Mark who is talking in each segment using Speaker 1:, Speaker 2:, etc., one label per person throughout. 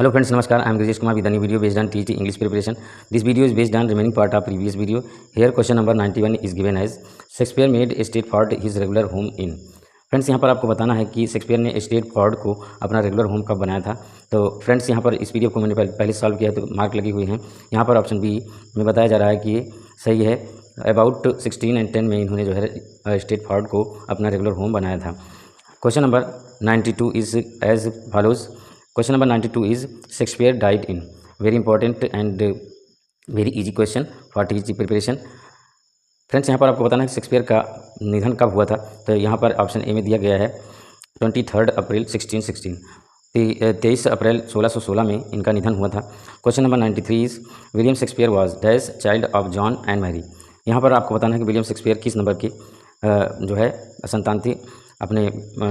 Speaker 1: Hello friends, Namaskar. I am Rajesh Kumar with a new video based on TET English preparation. This video is based on remaining part of previous video. Here question number 91 is given as Shakespeare made Stratford his regular home in. Friends यहाँ पर आपको बताना है कि Shakespeare ने Stratford को अपना regular home कब बनाया था। तो फ्रेंड्स यहाँ पर इस वीडियो को मैंने पहले सॉल्व किया तो मार्क लगी हुई हैं। यहाँ पर ऑप्शन बी में बताया जा रहा है कि ये सही है। अबाउट 16 और 10 में इन्होंने जो है स्ट्रेटफोर्ड को अपना रेगुलर होम बनाया था। Question number 92 is as follows. Question number 92 is Shakespeare died in. Very important and very easy question for teaching preparation. Friends यहाँ पर आपको बताना है शेक्सपियर का निधन कब हुआ था। तो यहाँ पर ऑप्शन ए में दिया गया है 23 अप्रैल 1616। 23 अप्रैल 1616 में इनका निधन हुआ था। Question number 93 is William Shakespeare was dash child of John and Mary. यहाँ पर आपको बताना है कि विलियम शेक्सपियर किस नंबर के जो है संतान थी अपने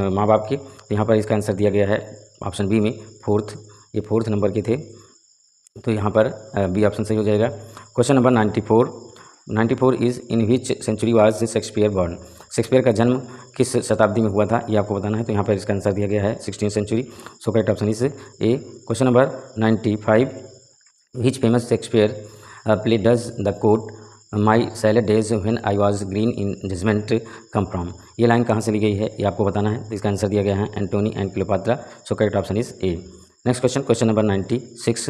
Speaker 1: माँ बाप की। तो यहाँ पर इसका आंसर दिया गया है ऑप्शन बी में फोर्थ। ये फोर्थ नंबर के थे, तो यहाँ पर बी ऑप्शन सही हो जाएगा। Question number 94 is in which century was Shakespeare born. Shakespeare का जन्म किस शताब्दी में हुआ था ये आपको बताना है। तो यहाँ पर इसका आंसर दिया गया है 16th century. So correct option is A. Question number 95 which famous Shakespeare play does the quote my salad days when I was green in judgement come from. ये लाइन कहाँ से ली गई है ये आपको बताना है। इसका आंसर दिया गया है Antony and Cleopatra. So correct option is A. Next question, question number 96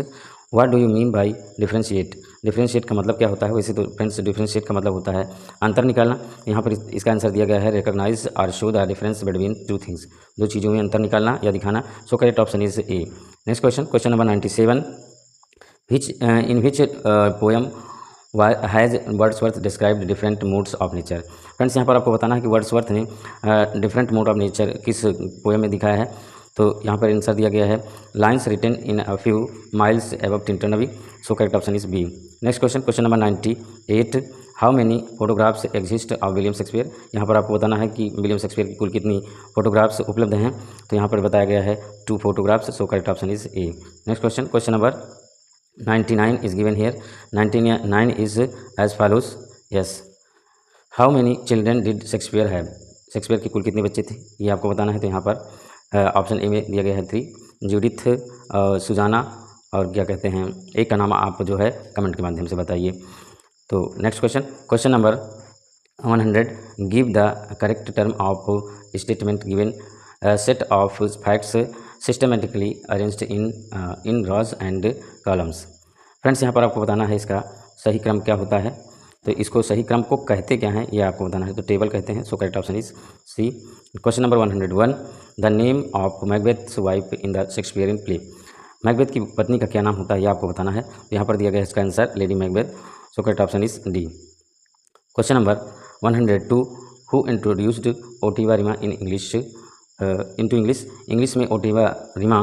Speaker 1: what do you mean by differentiate. Differentiate का मतलब क्या होता है। वैसे तो फ्रेंड्स डिफ्रेंशिएट का मतलब होता है अंतर निकालना। यहाँ पर इसका आंसर दिया गया है रिकॉग्नाइज और show the difference between two things. दो चीज़ों में अंतर निकालना या दिखाना। सो correct option is A. Next question, question number 97 in which poem has Wordsworth described different moods of nature. Friends यहाँ पर आपको बताना है कि वर्ड्सवर्थ ने डिफरेंट मूड ऑफ नेचर किस पोएम में दिखाया है। तो यहाँ पर आंसर दिया गया है lines written in a few miles above Tintern Abbey. So correct option is B. Next question, question number 98 how many photographs exist of William Shakespeare. यहाँ पर आपको बताना है कि विलियम शेक्सपियर की कुल कितनी फोटोग्राफ्स उपलब्ध हैं। तो यहाँ पर बताया गया है 2 photographs. So correct option is A. Next question, question number 99 is given here. 99 is as follows. Yes. How many children did Shakespeare have? Shakespeare के कुल कितने बच्चे थे ये आपको बताना है। तो यहाँ पर ऑप्शन ए में दिया गया है 3 जूडिथ, सुजाना और क्या कहते हैं एक का नाम आप जो है कमेंट के माध्यम से बताइए। तो next question, question number 100 give the correct term of statement given set of facts systematically arranged in rows and columns. Friends यहाँ पर आपको बताना है इसका सही क्रम क्या होता है। तो इसको सही क्रम को कहते क्या हैं ये आपको बताना है। तो टेबल कहते हैं। So correct option is C. Question number 101 the name of Macbeth's wife in the Shakespearean play. Macbeth की पत्नी का क्या नाम होता है ये आपको बताना है। तो यहाँ पर दिया गया है इसका answer Lady Macbeth. So correct option is D. Question number 102 who introduced ottava rima in English into English में ओटिवा रिमा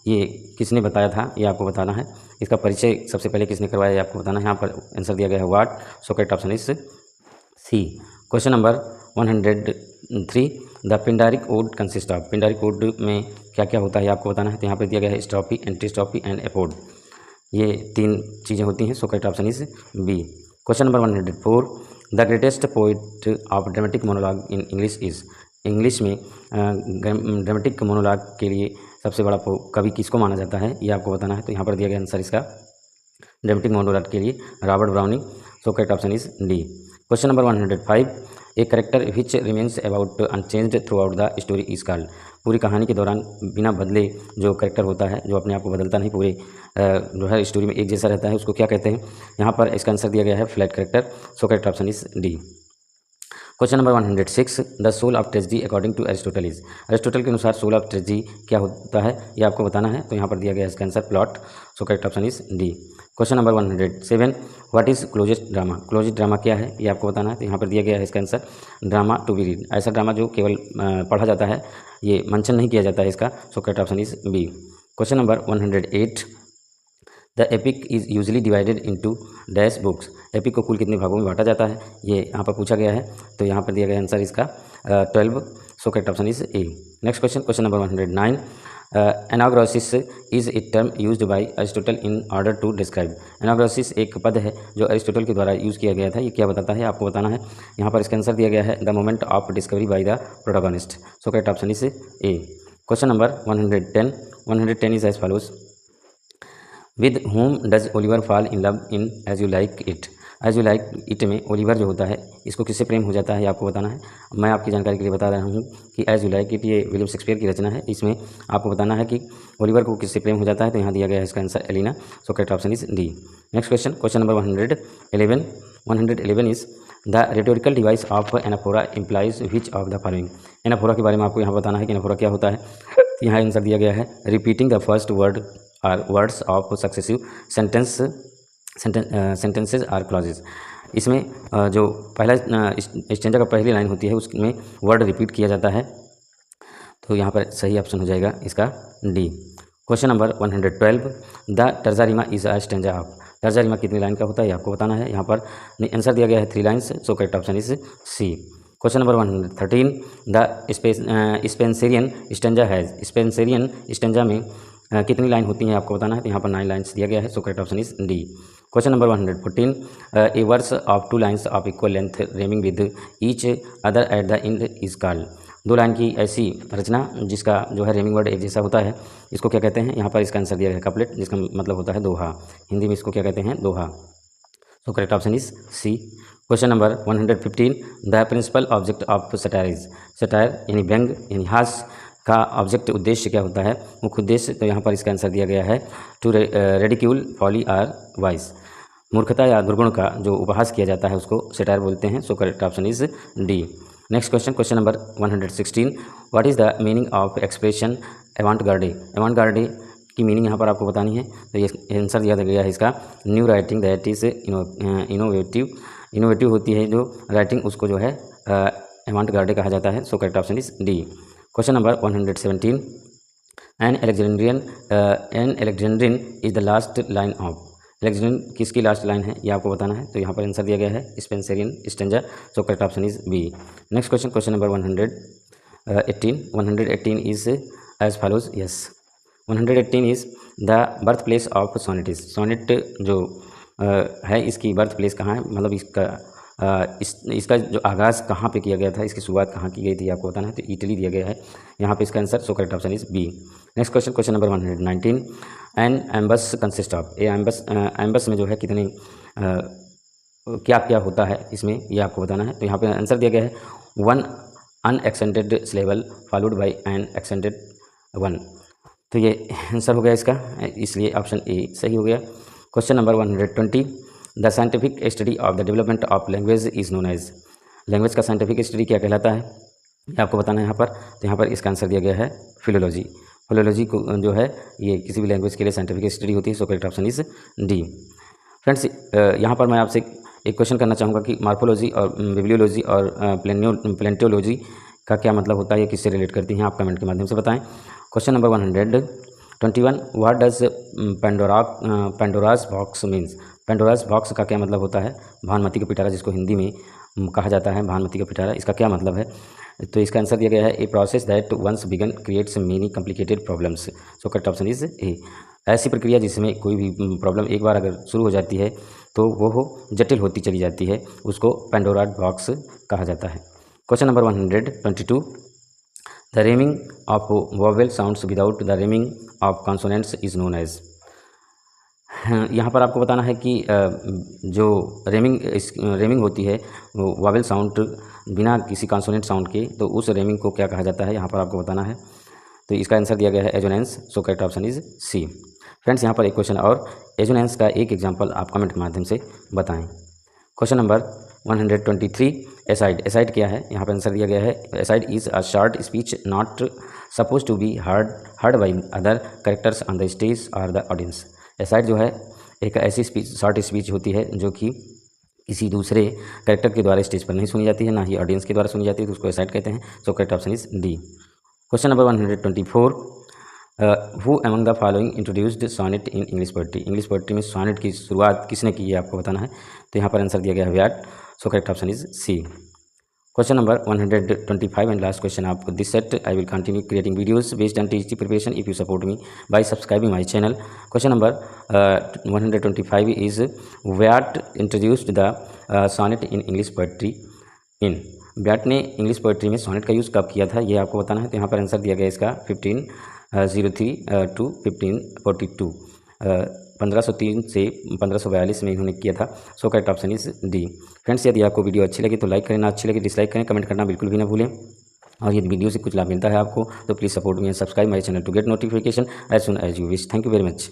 Speaker 1: ये किसने बताया था ये आपको बताना है। इसका परिचय सबसे पहले किसने करवाया ये आपको बताना है। यहाँ पर आंसर दिया गया है Wyatt. So correct option is C. Question number 103 the Pindaric ode consist of. Pindaric ode में क्या क्या होता है आपको बताना है। तो यहाँ पर दिया गया है स्ट्रॉफी, एंटीस्ट्रॉफी एंड एपोड। ये 3 चीज़ें होती हैं। So correct option is B. Question number 104 the greatest poet of dramatic monologue in English is. English में ड्रामेटिक मोनोलॉग के लिए सबसे बड़ा कवि किसको माना जाता है ये आपको बताना है। तो यहाँ पर दिया गया आंसर इसका ड्रामेटिक मोनोलॉग के लिए Robert browning. So correct option is D. Question number 105 a character which remains about unchanged through out the story is called. पूरी कहानी के दौरान बिना बदले जो कैरेक्टर होता है जो अपने आप को बदलता नहीं पूरे जो है स्टोरी में एक जैसा रहता है उसको क्या कहते हैं। यहाँ पर इसका आंसर दिया गया है flat character. So correct option is D. Question number 106 the soul of tragedy according to Aristotle is. Aristotle के अनुसार सोल ऑफ ट्रेजेडी क्या होता है ये आपको बताना है। तो यहाँ पर दिया गया है इसका answer plot. So correct option is D. Question number 107 what is closest drama. Closest drama क्या है ये आपको बताना है। तो यहाँ पर दिया गया है इसका answer drama to be read. ऐसा ड्रामा जो केवल पढ़ा जाता है, ये मंचन नहीं किया जाता है इसका। So correct option is B. Question number 108 the epic is usually divided into dash books. Epic को कुल कितने भागों में बांटा जाता है ये यहाँ पर पूछा गया है। तो यहाँ पर दिया गया आंसर इसका 12। So correct option is A. Next question, question number 109 anagnorisis is a term used by Aristotle in order to describe. Anagnorisis एक पद है जो अरिस्टोटल के द्वारा यूज़ किया गया था। ये क्या बताता है आपको बताना है। यहाँ पर इसका आंसर दिया गया है the moment of discovery by the protagonist. So correct option is A. Question number 110 is as follows with whom does Oliver fall in love in As You Like It. As You Like It में ओलिवर जो होता है इसको किससे प्रेम हो जाता है ये आपको बताना है। मैं आपकी जानकारी के लिए बता रहा हूँ कि एज यू लाइक इट ये विलियम शेक्सपियर की रचना है। इसमें आपको बताना है कि ओलिवर को किससे प्रेम हो जाता है, तो यहाँ दिया गया है इसका answer Aliena. So correct option is D. Next question, question number 111 is the rhetorical device of anaphora implies which of the following. Anaphora के बारे में आपको यहाँ बताना है कि एनाफोरा क्या होता है। तो यहाँ आंसर दिया गया है repeating the first word or words of successive sentences or clauses. इसमें जो पहला स्टेंजा का पहली लाइन होती है उसमें वर्ड रिपीट किया जाता है, तो यहाँ पर सही ऑप्शन हो जाएगा इसका D. Question number 112 the terza rima is a stanza of. Terza rima कितनी लाइन का होता है ये आपको बताना है। यहाँ पर आंसर दिया गया है 3 lines. So correct option is C. Question number 113 the Spenserian stanza has. Spenserian stanza में कितनी लाइन होती हैं आपको बताना है, तो यहाँ पर 9 लाइन्स दिया गया है। So correct option is D. Question number 114 a verse of 2 lines of equal length rhyming with each other at the end is called. 2 line की ऐसी रचना जिसका जो है रेमिंग वर्ड एक जैसा होता है इसको क्या कहते हैं। यहाँ पर इसका आंसर दिया गया है कपलेट, जिसका मतलब होता है दोहा। हिंदी में इसको क्या कहते हैं, दोहा। So correct option is C. Question number 115 the principal object of satire is. Satire यानी व्यंग यानी हास्य का ऑब्जेक्ट उद्देश्य क्या होता है, मुख्य उद्देश्य, तो यहाँ पर इसका आंसर दिया गया है to ridicule folly or vice. मूर्खता या दुर्गुण का जो उपहास किया जाता है उसको सटायर बोलते हैं। So correct option is D. Next question, question number 116 what is the meaning of expression avant garde. Avant garde की मीनिंग यहाँ पर आपको बतानी है, तो ये आंसर दिया गया है इसका new writing that is innovative. Innovative होती है जो राइटिंग उसको जो है एवांट गार्डे कहा जाता है। So correct option is D. Question number 117 an alexandrine is the last line of. Alexandrine किसकी लास्ट लाइन है ये आपको बताना है, तो यहाँ पर आंसर दिया गया है Spenserian stanza. So correct option is B. Next question, question number 118 is as follows. Yes 118 is the birth place of sonnet is. Sonnet जो है इसकी बर्थ प्लेस कहाँ है, मतलब इसका जो आगाज़ कहाँ पे किया गया था, इसकी शुरुआत कहाँ की गई थी आपको बताना है, तो इटली दिया गया है यहाँ पे इसका answer. So correct option is B. Next question, question number 119 an एम्बस कंसिस्ट ऑफ। ए एम्बस में जो है कितनी क्या क्या होता है इसमें ये आपको बताना है, तो यहाँ पे आंसर दिया गया है 1 unaccented syllable followed by an accented 1। तो ये आंसर हो गया इसका, इसलिए ऑप्शन ए सही हो गया। Question number 120 the scientific study of the development of language is known as. Language का साइंटिफिक स्टडी क्या कहलाता है ये आपको बताना है यहाँ पर, तो यहाँ पर इसका आंसर दिया गया है फिलोलॉजी। फिलोलॉजी को जो है ये किसी भी लैंग्वेज के लिए साइंटिफिक स्टडी होती है। So correct option is D. Friends यहाँ पर मैं आपसे एक क्वेश्चन करना चाहूँगा कि मार्फोलॉजी और बिब्लियोलॉजी और प्लेंटियोलॉजी का क्या मतलब होता है, ये किससे रिलेट करती हैं, आप कमेंट के माध्यम से बताएं। Question number 121 what does Pandora's box means. Pandora's box का क्या मतलब होता है, भानुमति का पिटारा जिसको हिंदी में कहा जाता है भानुमति का पिटारा, इसका क्या मतलब है, तो इसका आंसर दिया गया है a process that once begun creates many complicated problems. So correct option is A. ऐसी प्रक्रिया जिसमें कोई भी प्रॉब्लम एक बार अगर शुरू हो जाती है तो वो जटिल होती चली जाती है, उसको पेंडोरा बॉक्स कहा जाता है। Question number 122 the rhyming of vowel sounds without the rhyming of consonants is known as. यहाँ पर आपको बताना है कि जो रेमिंग होती है वो वोवेल साउंड बिना किसी कॉन्सोनेंट साउंड के, तो उस रेमिंग को क्या कहा जाता है यहाँ पर आपको बताना है, तो इसका आंसर दिया गया है assonance. So correct option is C. Friends यहाँ पर एक क्वेश्चन और एजोनेंस का एक एग्जांपल आप कमेंट के माध्यम से बताएं। Question number 123 aside. एसाइड क्या है, यहाँ पर आंसर दिया गया है aside is a short speech not suppose to be heard by other characters on the stage और द ऑडियंस। एसाइड जो है एक ऐसी स्पीच शॉर्ट स्पीच होती है जो कि किसी दूसरे कैरेक्टर के द्वारा स्टेज पर नहीं सुनी जाती है, ना ही ऑडियंस के द्वारा सुनी जाती है, तो उसको एसाइड कहते हैं। So correct option is D. Question number 124 who among the following introduced sonnet in English poetry. English poetry में सोनेट की शुरुआत किसने की है आपको बताना है, तो यहाँ पर आंसर दिया गया है Wyatt. So correct option is C. Question number 125 and last question of this set I will continue creating videos based on TGT preparation if you support me by subscribing my channel. Question number 125 is Wyatt introduced the sonnet in English poetry in. Wyatt ने English poetry में sonnet का use कब किया था ये आपको बताना है, तो यहाँ पर आंसर दिया गया इसका 1503 to 1542। 1503 से 1542 में इन्होंने किया था। सो correct option is D. Friends, यदि आपको वीडियो अच्छी लगी तो लाइक करें, ना अच्छी लगी डिसलाइक करें, कमेंट करना बिल्कुल भी ना भूलें। और यदि वीडियो से कुछ लाभ मिलता है आपको तो please support me and subscribe my channel to get notification as soon as you wish. Thank you very much.